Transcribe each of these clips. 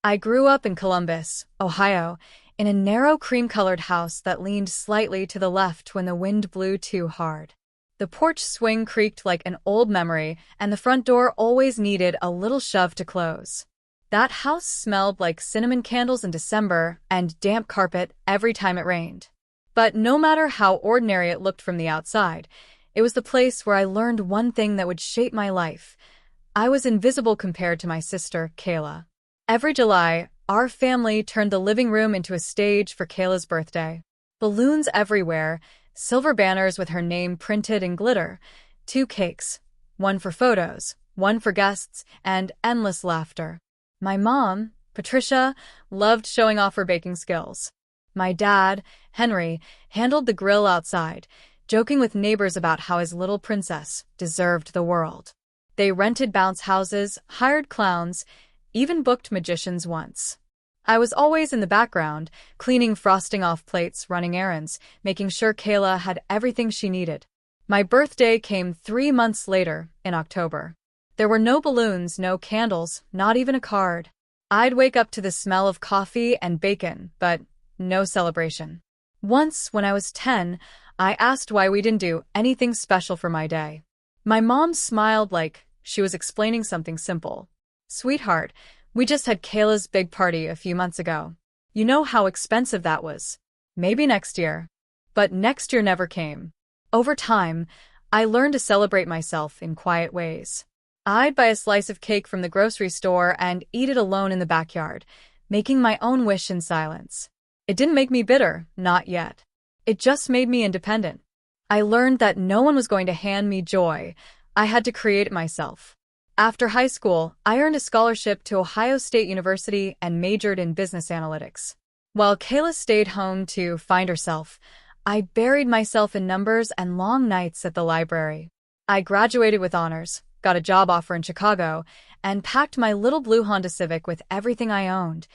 I grew up in Columbus, Ohio, in a narrow cream-colored house that leaned slightly to the left when the wind blew too hard. The porch swing creaked like an old memory, and the front door always needed a little shove to close. That house smelled like cinnamon candles in December and damp carpet every time it rained. But no matter how ordinary it looked from the outside, it was the place where I learned one thing that would shape my life. I was invisible compared to my sister, Kayla. Every July, our family turned the living room into a stage for Kayla's birthday. Balloons everywhere, silver banners with her name printed in glitter, 2 cakes, one for photos, one for guests, and endless laughter. My mom, Patricia, loved showing off her baking skills. My dad, Henry, handled the grill outside, joking with neighbors about how his little princess deserved the world. They rented bounce houses, hired clowns, even booked magicians once. I was always in the background, cleaning frosting off plates, running errands, making sure Kayla had everything she needed. My birthday came 3 months later, in October. There were no balloons, no candles, not even a card. I'd wake up to the smell of coffee and bacon, but no celebration. Once, when I was 10, I asked why we didn't do anything special for my day. My mom smiled like she was explaining something simple. "Sweetheart, we just had Kayla's big party a few months ago. You know how expensive that was. Maybe next year." But next year never came. Over time, I learned to celebrate myself in quiet ways. I'd buy a slice of cake from the grocery store and eat it alone in the backyard, making my own wish in silence. It didn't make me bitter, not yet. It just made me independent. I learned that no one was going to hand me joy. I had to create it myself. After high school, I earned a scholarship to Ohio State University and majored in business analytics. While Kayla stayed home to find herself, I buried myself in numbers and long nights at the library. I graduated with honors, got a job offer in Chicago, and packed my little blue Honda Civic with everything I owned: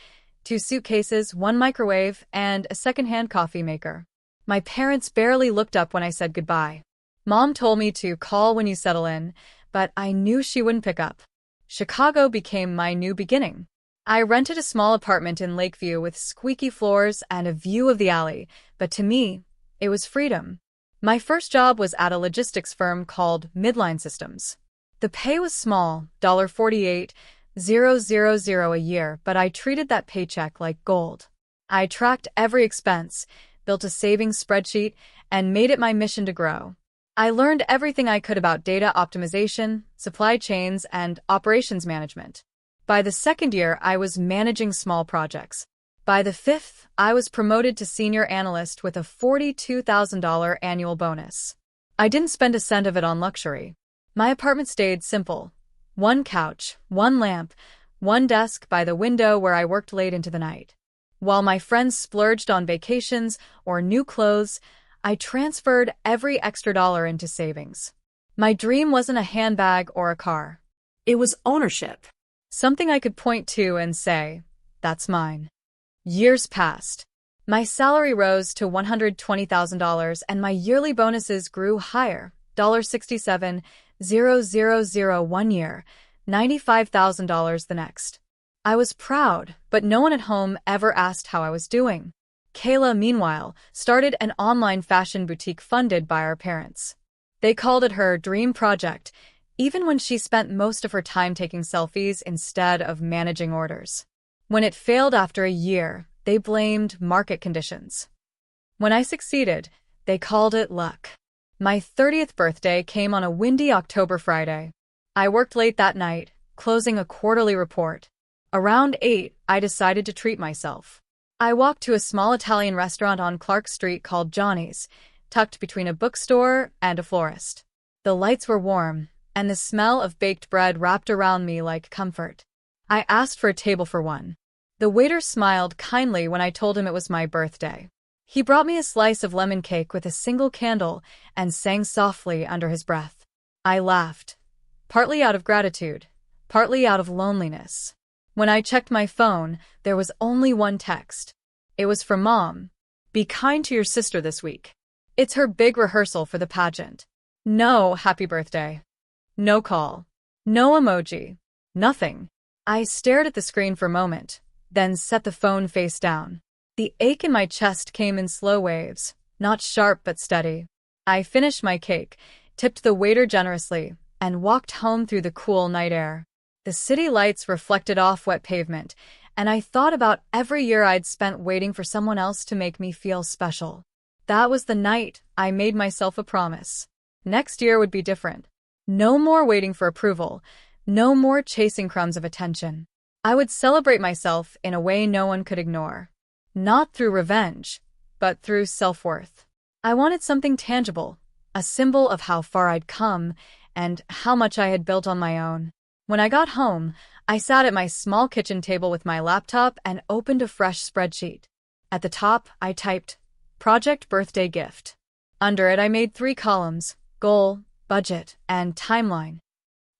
2 suitcases, 1 microwave, and a secondhand coffee maker. My parents barely looked up when I said goodbye. Mom told me to call when you settle in, but I knew she wouldn't pick up. Chicago became my new beginning. I rented a small apartment in Lakeview with squeaky floors and a view of the alley, but to me, it was freedom. My first job was at a logistics firm called Midline Systems. The pay was small, $48,000 a year, but I treated that paycheck like gold. I tracked every expense, built a savings spreadsheet, and made it my mission to grow. I learned everything I could about data optimization, supply chains, and operations management. By the 2nd year, I was managing small projects. By the 5th, I was promoted to senior analyst with a $42,000 annual bonus. I didn't spend a cent of it on luxury. My apartment stayed simple. 1 couch, 1 lamp, 1 desk by the window where I worked late into the night. While my friends splurged on vacations or new clothes, I transferred every extra dollar into savings. My dream wasn't a handbag or a car. It was ownership. Something I could point to and say, "That's mine." Years passed. My salary rose to $120,000 and my yearly bonuses grew higher, $67,000 one year, $95,000 the next. I was proud, but no one at home ever asked how I was doing. Kayla, meanwhile, started an online fashion boutique funded by our parents. They called it her dream project, even when she spent most of her time taking selfies instead of managing orders. When it failed after a year, they blamed market conditions. When I succeeded, they called it luck. My 30th birthday came on a windy October Friday. I worked late that night, closing a quarterly report. Around 8, I decided to treat myself. I walked to a small Italian restaurant on Clark Street called Johnny's, tucked between a bookstore and a florist. The lights were warm, and the smell of baked bread wrapped around me like comfort. I asked for a table for 1. The waiter smiled kindly when I told him it was my birthday. He brought me a slice of lemon cake with a single candle and sang softly under his breath. I laughed, partly out of gratitude, partly out of loneliness. When I checked my phone, there was only 1 text. It was from Mom. "Be kind to your sister this week. It's her big rehearsal for the pageant." No happy birthday. No call. No emoji. Nothing. I stared at the screen for a moment, then set the phone face down. The ache in my chest came in slow waves, not sharp but steady. I finished my cake, tipped the waiter generously, and walked home through the cool night air. The city lights reflected off wet pavement, and I thought about every year I'd spent waiting for someone else to make me feel special. That was the night I made myself a promise. Next year would be different. No more waiting for approval, no more chasing crumbs of attention. I would celebrate myself in a way no one could ignore. Not through revenge, but through self-worth. I wanted something tangible, a symbol of how far I'd come and how much I had built on my own. When I got home, I sat at my small kitchen table with my laptop and opened a fresh spreadsheet. At the top, I typed, Project Birthday Gift. Under it, I made 3 columns, goal, budget, and timeline.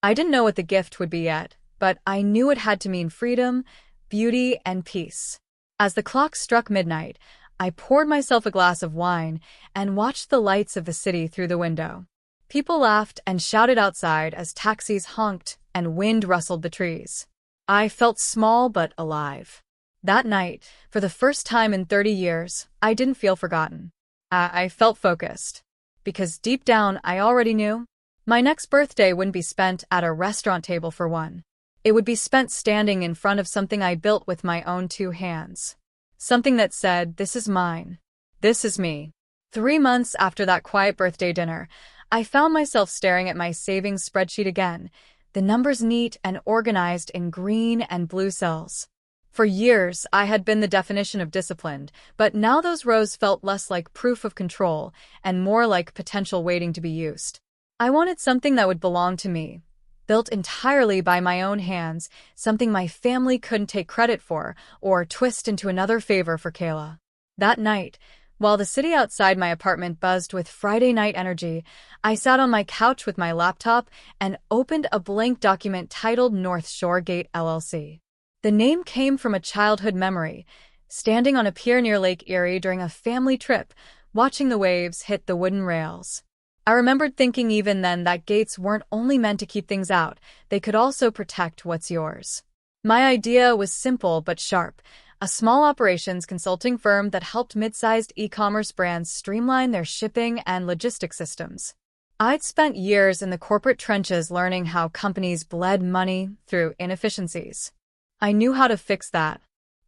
I didn't know what the gift would be yet, but I knew it had to mean freedom, beauty, and peace. As the clock struck midnight, I poured myself a glass of wine and watched the lights of the city through the window. People laughed and shouted outside as taxis honked and wind rustled the trees. I felt small but alive. That night, for the first time in 30 years, I didn't feel forgotten. I felt focused. Because deep down, I already knew my next birthday wouldn't be spent at a restaurant table for one. It would be spent standing in front of something I built with my own 2 hands. Something that said, this is mine. This is me. 3 months after that quiet birthday dinner, I found myself staring at my savings spreadsheet again, the numbers neat and organized in green and blue cells. For years, I had been the definition of disciplined, but now those rows felt less like proof of control and more like potential waiting to be used. I wanted something that would belong to me, built entirely by my own hands, something my family couldn't take credit for or twist into another favor for Kayla. That night, while the city outside my apartment buzzed with Friday night energy, I sat on my couch with my laptop and opened a blank document titled North Shore Gate LLC. The name came from a childhood memory, standing on a pier near Lake Erie during a family trip, watching the waves hit the wooden rails. I remembered thinking even then that gates weren't only meant to keep things out, they could also protect what's yours. My idea was simple but sharp, a small operations consulting firm that helped mid-sized e-commerce brands streamline their shipping and logistics systems. I'd spent years in the corporate trenches learning how companies bled money through inefficiencies. I knew how to fix that.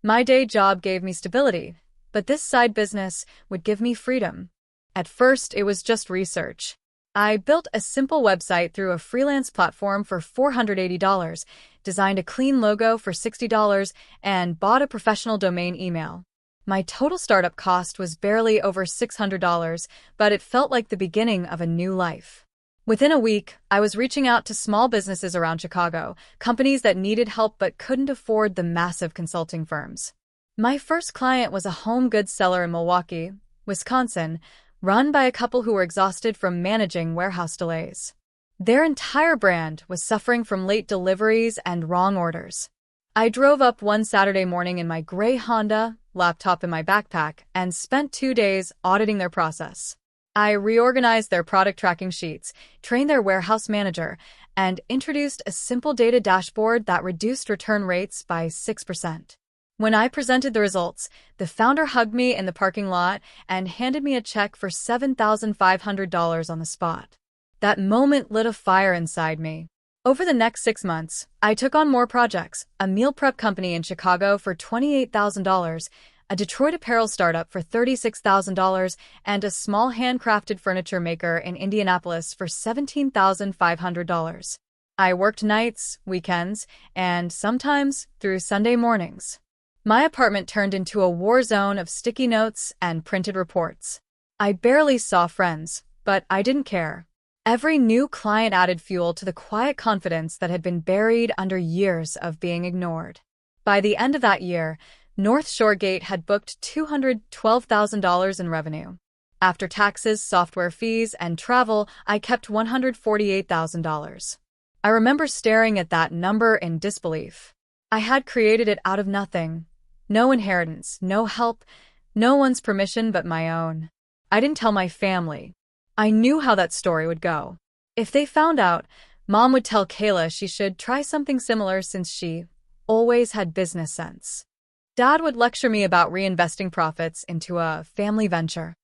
My day job gave me stability, but this side business would give me freedom. At first, it was just research. I built a simple website through a freelance platform for $480, designed a clean logo for $60, and bought a professional domain email. My total startup cost was barely over $600, but it felt like the beginning of a new life. Within a week, I was reaching out to small businesses around Chicago, companies that needed help but couldn't afford the massive consulting firms. My first client was a home goods seller in Milwaukee, Wisconsin, run by a couple who were exhausted from managing warehouse delays. Their entire brand was suffering from late deliveries and wrong orders. I drove up one Saturday morning in my gray Honda, laptop in my backpack, and spent 2 days auditing their process. I reorganized their product tracking sheets, trained their warehouse manager, and introduced a simple data dashboard that reduced return rates by 6%. When I presented the results, the founder hugged me in the parking lot and handed me a check for $7,500 on the spot. That moment lit a fire inside me. Over the next 6 months, I took on more projects, a meal prep company in Chicago for $28,000, a Detroit apparel startup for $36,000, and a small handcrafted furniture maker in Indianapolis for $17,500. I worked nights, weekends, and sometimes through Sunday mornings. My apartment turned into a war zone of sticky notes and printed reports. I barely saw friends, but I didn't care. Every new client added fuel to the quiet confidence that had been buried under years of being ignored. By the end of that year, North Shore Gate had booked $212,000 in revenue. After taxes, software fees, and travel, I kept $148,000. I remember staring at that number in disbelief. I had created it out of nothing. No inheritance, no help, no one's permission but my own. I didn't tell my family. I knew how that story would go. If they found out, Mom would tell Kayla she should try something similar since she always had business sense. Dad would lecture me about reinvesting profits into a family venture.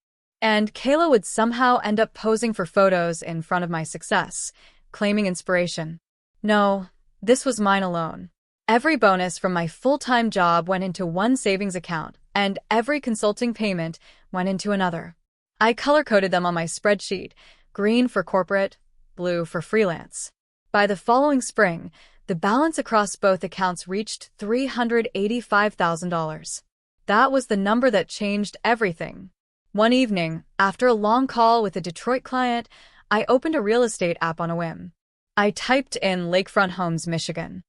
And Kayla would somehow end up posing for photos in front of my success, claiming inspiration. No, this was mine alone. Every bonus from my full-time job went into one savings account, and every consulting payment went into another. I color-coded them on my spreadsheet, green for corporate, blue for freelance. By the following spring, the balance across both accounts reached $385,000. That was the number that changed everything. One evening, after a long call with a Detroit client, I opened a real estate app on a whim. I typed in Lakefront Homes, Michigan.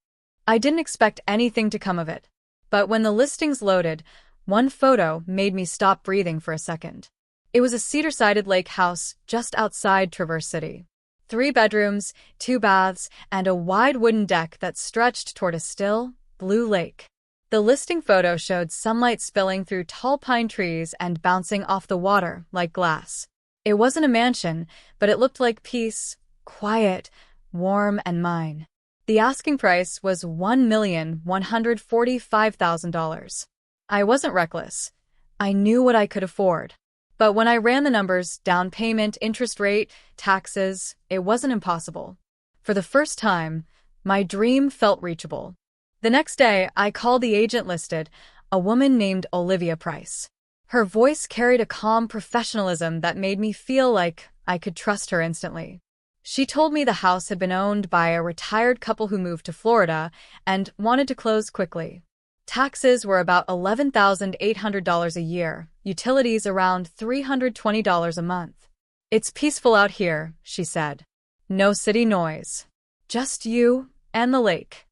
I didn't expect anything to come of it. But when the listings loaded, one photo made me stop breathing for a second. It was a cedar-sided lake house just outside Traverse City. 3 bedrooms, 2 baths, and a wide wooden deck that stretched toward a still, blue lake. The listing photo showed sunlight spilling through tall pine trees and bouncing off the water like glass. It wasn't a mansion, but it looked like peace, quiet, warm, and mine. The asking price was $1,145,000. I wasn't reckless. I knew what I could afford. But when I ran the numbers, down payment, interest rate, taxes, it wasn't impossible. For the first time, my dream felt reachable. The next day, I called the agent listed, a woman named Olivia Price. Her voice carried a calm professionalism that made me feel like I could trust her instantly. She told me the house had been owned by a retired couple who moved to Florida and wanted to close quickly. Taxes were about $11,800 a year, utilities around $320 a month. "It's peaceful out here," she said. "No city noise. Just you and the lake."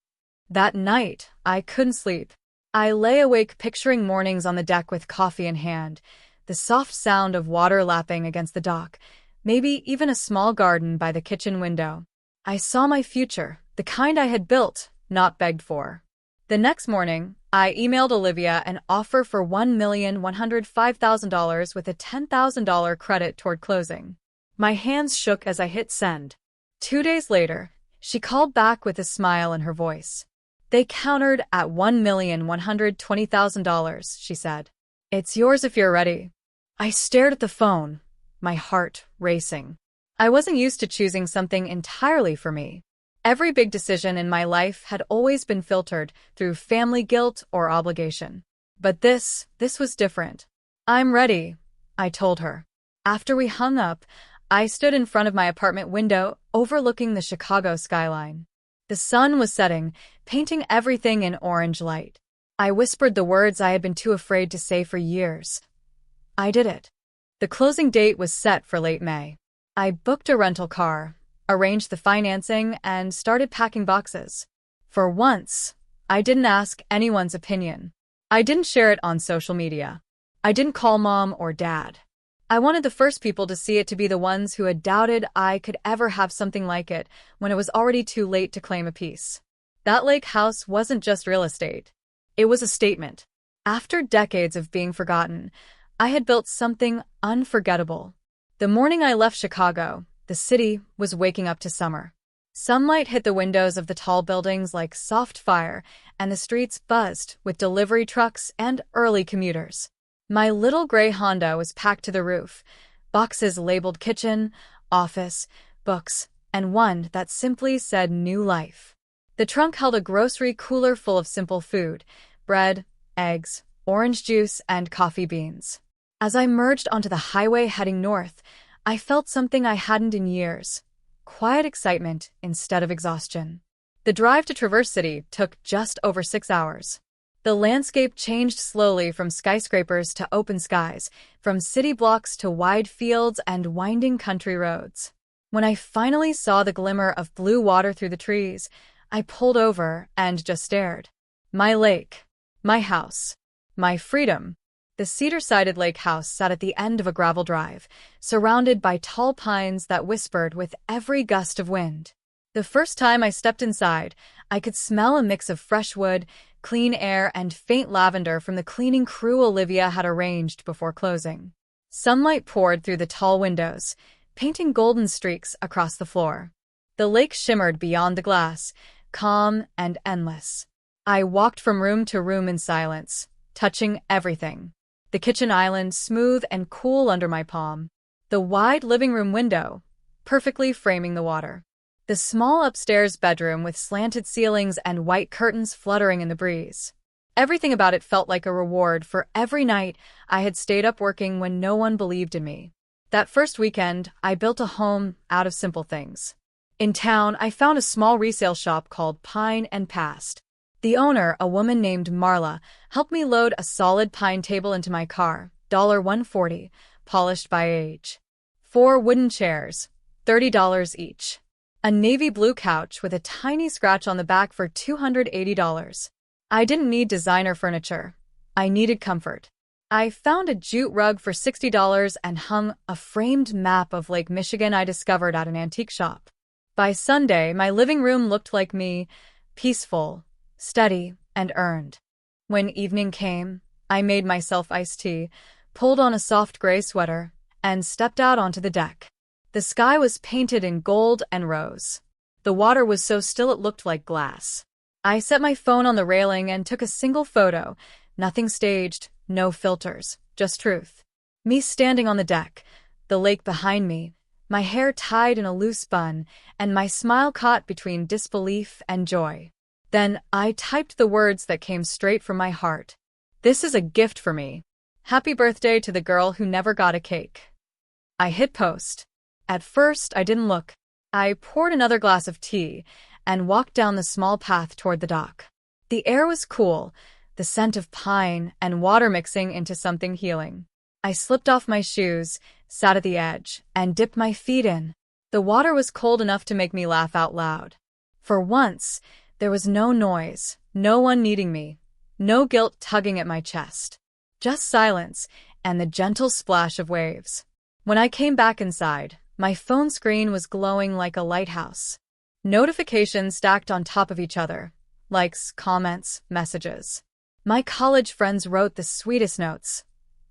That night, I couldn't sleep. I lay awake picturing mornings on the deck with coffee in hand, the soft sound of water lapping against the dock, maybe even a small garden by the kitchen window. I saw my future, the kind I had built, not begged for. The next morning, I emailed Olivia an offer for $1,105,000 with a $10,000 credit toward closing. My hands shook as I hit send. 2 days later, she called back with a smile in her voice. "They countered at $1,120,000, she said. "It's yours if you're ready." I stared at the phone, my heart racing. I wasn't used to choosing something entirely for me. Every big decision in my life had always been filtered through family guilt or obligation. But this was different. "I'm ready," I told her. After we hung up, I stood in front of my apartment window overlooking the Chicago skyline. The sun was setting, painting everything in orange light. I whispered the words I had been too afraid to say for years. I did it. The closing date was set for late May. I booked a rental car, arranged the financing, and started packing boxes. For once, I didn't ask anyone's opinion. I didn't share it on social media. I didn't call mom or dad. I wanted the first people to see it to be the ones who had doubted I could ever have something like it when it was already too late to claim a piece. That lake house wasn't just real estate. It was a statement. After decades of being forgotten, I had built something unforgettable. The morning I left Chicago, the city was waking up to summer. Sunlight hit the windows of the tall buildings like soft fire, and the streets buzzed with delivery trucks and early commuters. My little gray Honda was packed to the roof, boxes labeled kitchen, office, books, and one that simply said new life. The trunk held a grocery cooler full of simple food, bread, eggs, orange juice, and coffee beans. As I merged onto the highway heading north, I felt something I hadn't in years. Quiet excitement instead of exhaustion. The drive to Traverse City took just over 6 hours. The landscape changed slowly from skyscrapers to open skies, from city blocks to wide fields and winding country roads. When I finally saw the glimmer of blue water through the trees, I pulled over and just stared. My lake. My house. My freedom. The cedar-sided lake house sat at the end of a gravel drive, surrounded by tall pines that whispered with every gust of wind. The first time I stepped inside, I could smell a mix of fresh wood, clean air, and faint lavender from the cleaning crew Olivia had arranged before closing. Sunlight poured through the tall windows, painting golden streaks across the floor. The lake shimmered beyond the glass, calm and endless. I walked from room to room in silence, touching everything. The kitchen island smooth and cool under my palm. The wide living room window, perfectly framing the water. The small upstairs bedroom with slanted ceilings and white curtains fluttering in the breeze. Everything about it felt like a reward for every night I had stayed up working when no one believed in me. That first weekend, I built a home out of simple things. In town, I found a small resale shop called Pine and Past. The owner, a woman named Marla, helped me load a solid pine table into my car, $140, polished by age. 4 wooden chairs, $30 each. A navy blue couch with a tiny scratch on the back for $280. I didn't need designer furniture. I needed comfort. I found a jute rug for $60 and hung a framed map of Lake Michigan I discovered at an antique shop. By Sunday, my living room looked like me, peaceful, steady, and earned. When evening came, I made myself iced tea, pulled on a soft gray sweater, and stepped out onto the deck. The sky was painted in gold and rose. The water was so still it looked like glass. I set my phone on the railing and took a single photo, nothing staged, no filters, just truth. Me standing on the deck, the lake behind me, my hair tied in a loose bun, and my smile caught between disbelief and joy. Then I typed the words that came straight from my heart. This is a gift for me. Happy birthday to the girl who never got a cake. I hit post. At first, I didn't look. I poured another glass of tea and walked down the small path toward the dock. The air was cool, the scent of pine and water mixing into something healing. I slipped off my shoes, sat at the edge, and dipped my feet in. The water was cold enough to make me laugh out loud. For once, there was no noise, no one needing me, no guilt tugging at my chest. Just silence and the gentle splash of waves. When I came back inside, my phone screen was glowing like a lighthouse. Notifications stacked on top of each other. Likes, comments, messages. My college friends wrote the sweetest notes.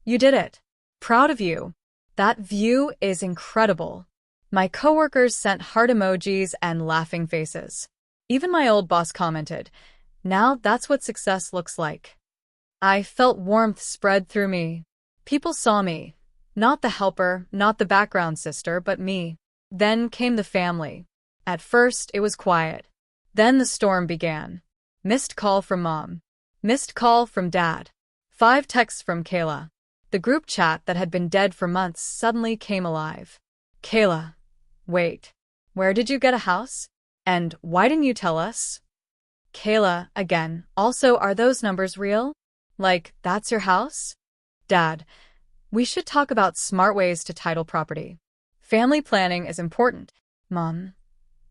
You did it. Proud of you. That view is incredible. My coworkers sent heart emojis and laughing faces. Even my old boss commented, now that's what success looks like. I felt warmth spread through me. People saw me. Not the helper, not the background sister, but me. Then came the family. At first, it was quiet. Then the storm began. Missed call from Mom. Missed call from Dad. 5 texts from Kayla. The group chat that had been dead for months suddenly came alive. Kayla, wait. Where did you get a house? And why didn't you tell us? Kayla, again, also, are those numbers real? Like, that's your house? Dad, we should talk about smart ways to title property. Family planning is important. Mom,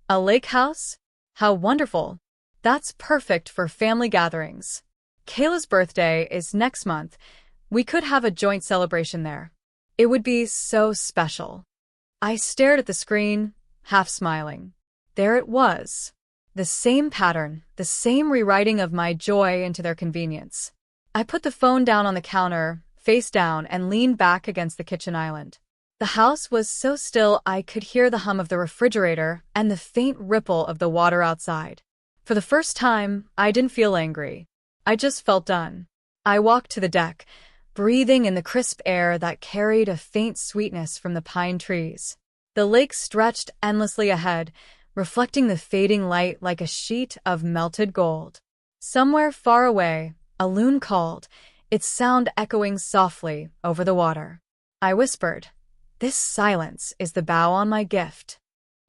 a lake house? How wonderful. That's perfect for family gatherings. Kayla's birthday is next month. We could have a joint celebration there. It would be so special. I stared at the screen, half smiling. There it was. The same pattern, the same rewriting of my joy into their convenience. I put the phone down on the counter, face down, and leaned back against the kitchen island. The house was so still I could hear the hum of the refrigerator and the faint ripple of the water outside. For the first time, I didn't feel angry. I just felt done. I walked to the deck, breathing in the crisp air that carried a faint sweetness from the pine trees. The lake stretched endlessly ahead, reflecting the fading light like a sheet of melted gold. Somewhere far away, a loon called, its sound echoing softly over the water. I whispered, "This silence is the bow on my gift."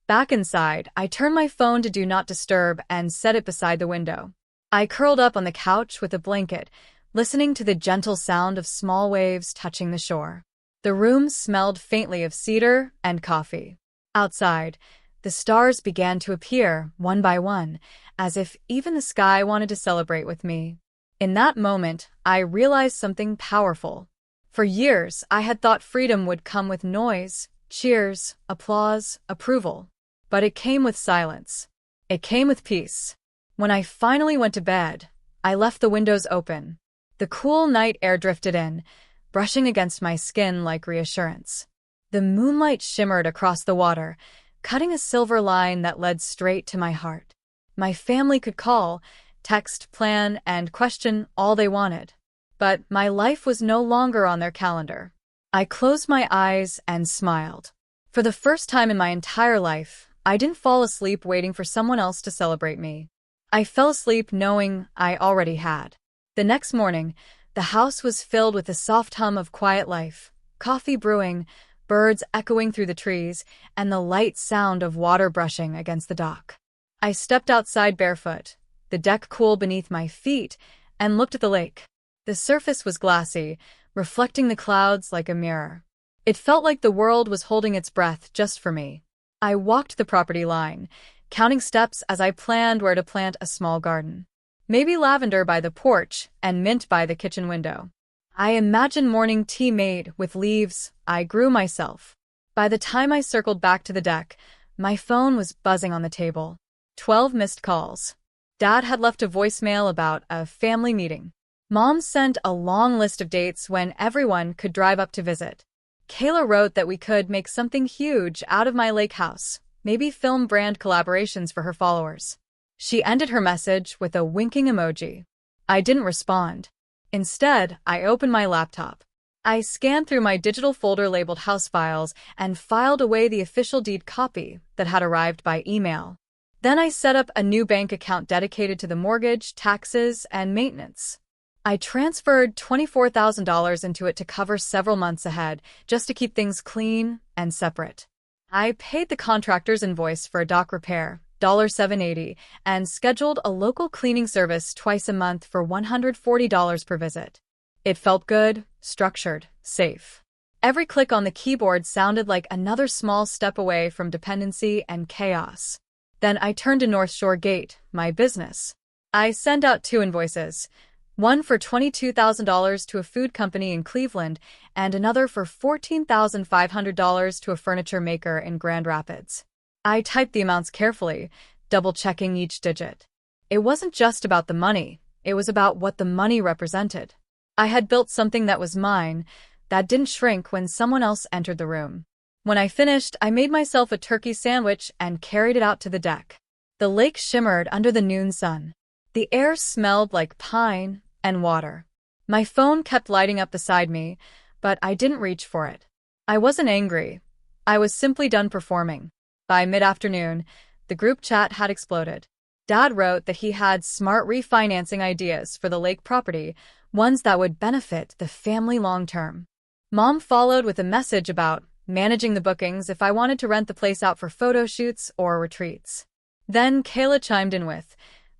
Back inside, I turned my phone to Do Not Disturb and set it beside the window. I curled up on the couch with a blanket, listening to the gentle sound of small waves touching the shore. The room smelled faintly of cedar and coffee. Outside, the stars began to appear, one by one, as if even the sky wanted to celebrate with me. In that moment, I realized something powerful. For years, I had thought freedom would come with noise, cheers, applause, approval. But it came with silence. It came with peace. When I finally went to bed, I left the windows open. The cool night air drifted in, brushing against my skin like reassurance. The moonlight shimmered across the water, cutting a silver line that led straight to my heart. My family could call, text, plan, and question all they wanted. but my life was no longer on their calendar. I closed my eyes and smiled. For the first time in my entire life, I didn't fall asleep waiting for someone else to celebrate me. I fell asleep knowing I already had. The next morning, the house was filled with the soft hum of quiet life, coffee brewing, birds echoing through the trees, and the light sound of water brushing against the dock. I stepped outside barefoot, the deck cool beneath my feet, and looked at the lake. The surface was glassy, reflecting the clouds like a mirror. It felt like the world was holding its breath just for me. I walked the property line, counting steps as I planned where to plant a small garden. Maybe lavender by the porch and mint by the kitchen window. I imagined morning tea made with leaves I grew myself. By the time I circled back to the deck, my phone was buzzing on the table. 12 missed calls. Dad had left a voicemail about a family meeting. Mom sent a long list of dates when everyone could drive up to visit. Kayla wrote that we could make something huge out of my lake house, maybe film brand collaborations for her followers. She ended her message with a winking emoji. I didn't respond. Instead, I opened my laptop. I scanned through my digital folder labeled house files and filed away the official deed copy that had arrived by email. Then I set up a new bank account dedicated to the mortgage, taxes, and maintenance. I transferred $24,000 into it to cover several months ahead, just to keep things clean and separate. I paid the contractor's invoice for a dock repair, $780, and scheduled a local cleaning service twice a month for $140 per visit. It felt good, structured, safe. Every click on the keyboard sounded like another small step away from dependency and chaos. Then I turned to North Shore Gate, my business. I sent out 2 invoices. One for $22,000 to a food company in Cleveland, and another for $14,500 to a furniture maker in Grand Rapids. I typed the amounts carefully, double-checking each digit. It wasn't just about the money, it was about what the money represented. I had built something that was mine, that didn't shrink when someone else entered the room. When I finished, I made myself a turkey sandwich and carried it out to the deck. The lake shimmered under the noon sun. The air smelled like pine and water. My phone kept lighting up beside me, but I didn't reach for it. I wasn't angry. I was simply done performing. By mid-afternoon, the group chat had exploded. Dad wrote that he had smart refinancing ideas for the lake property, ones that would benefit the family long-term. Mom followed with a message about managing the bookings if I wanted to rent the place out for photo shoots or retreats. Then Kayla chimed in with,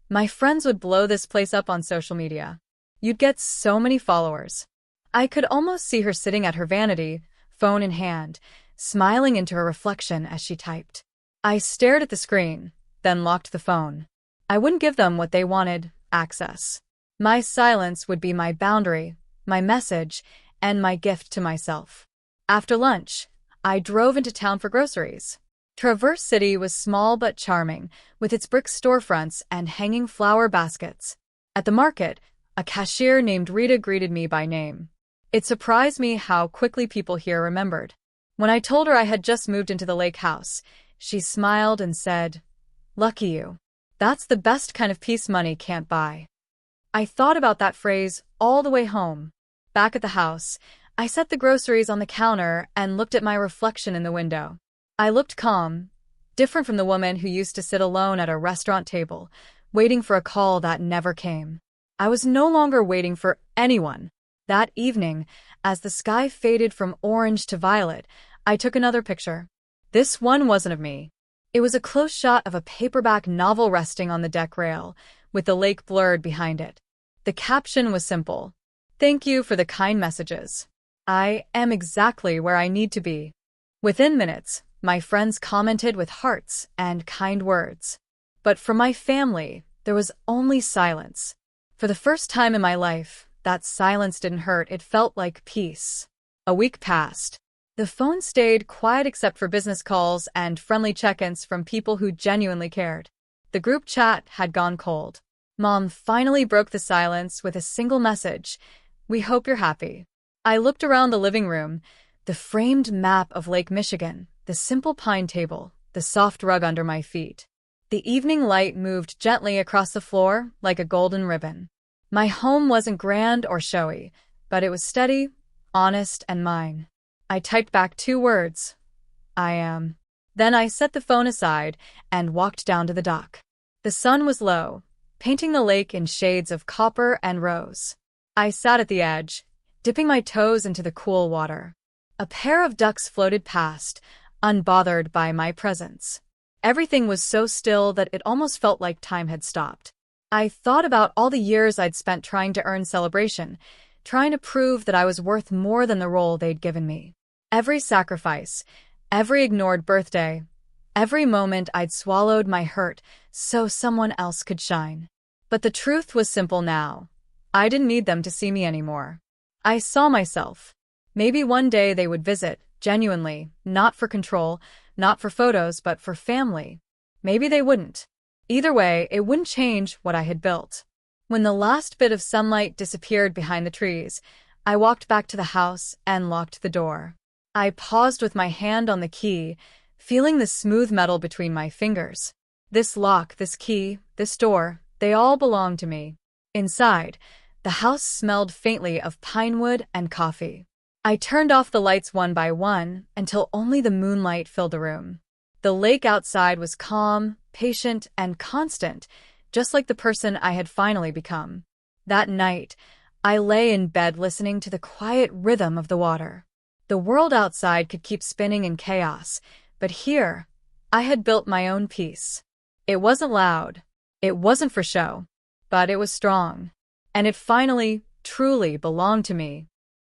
"My friends would blow this place up on social media. You'd get so many followers." I could almost see her sitting at her vanity, phone in hand, smiling into her reflection as she typed. I stared at the screen, then locked the phone. I wouldn't give them what they wanted, access. My silence would be my boundary, my message, and my gift to myself. After lunch, I drove into town for groceries. Traverse City was small but charming, with its brick storefronts and hanging flower baskets. At the market, a cashier named Rita greeted me by name. It surprised me how quickly people here remembered. When I told her I had just moved into the lake house, she smiled and said, "Lucky you. That's the best kind of peace money can't buy." I thought about that phrase all the way home. Back at the house, I set the groceries on the counter and looked at my reflection in the window. I looked calm, different from the woman who used to sit alone at a restaurant table, waiting for a call that never came. I was no longer waiting for anyone. That evening, as the sky faded from orange to violet, I took another picture. This one wasn't of me. It was a close shot of a paperback novel resting on the deck rail, with the lake blurred behind it. The caption was simple. "Thank you for the kind messages. I am exactly where I need to be." Within minutes, my friends commented with hearts and kind words. But for my family, there was only silence. For the first time in my life, that silence didn't hurt, it felt like peace. A week passed. The phone stayed quiet except for business calls and friendly check-ins from people who genuinely cared. The group chat had gone cold. Mom finally broke the silence with a single message, "We hope you're happy." I looked around the living room, the framed map of Lake Michigan, the simple pine table, the soft rug under my feet. The evening light moved gently across the floor like a golden ribbon. My home wasn't grand or showy, but it was steady, honest, and mine. I typed back 2 words: I am. Then I set the phone aside and walked down to the dock. The sun was low, painting the lake in shades of copper and rose. I sat at the edge, dipping my toes into the cool water. A pair of ducks floated past, unbothered by my presence. Everything was so still that it almost felt like time had stopped. I thought about all the years I'd spent trying to earn celebration, trying to prove that I was worth more than the role they'd given me. Every sacrifice, every ignored birthday, every moment I'd swallowed my hurt so someone else could shine. But the truth was simple now. I didn't need them to see me anymore. I saw myself. Maybe one day they would visit, genuinely, not for control, not for photos, but for family. Maybe they wouldn't. Either way, it wouldn't change what I had built. When the last bit of sunlight disappeared behind the trees, I walked back to the house and locked the door. I paused with my hand on the key, feeling the smooth metal between my fingers. This lock, this key, this door, they all belonged to me. Inside, the house smelled faintly of pine wood and coffee. I turned off the lights one by one until only the moonlight filled the room. The lake outside was calm, patient, and constant, just like the person I had finally become. That night, I lay in bed listening to the quiet rhythm of the water. The world outside could keep spinning in chaos, but here, I had built my own peace. It wasn't loud. It wasn't for show. But it was strong. And it finally, truly belonged to me.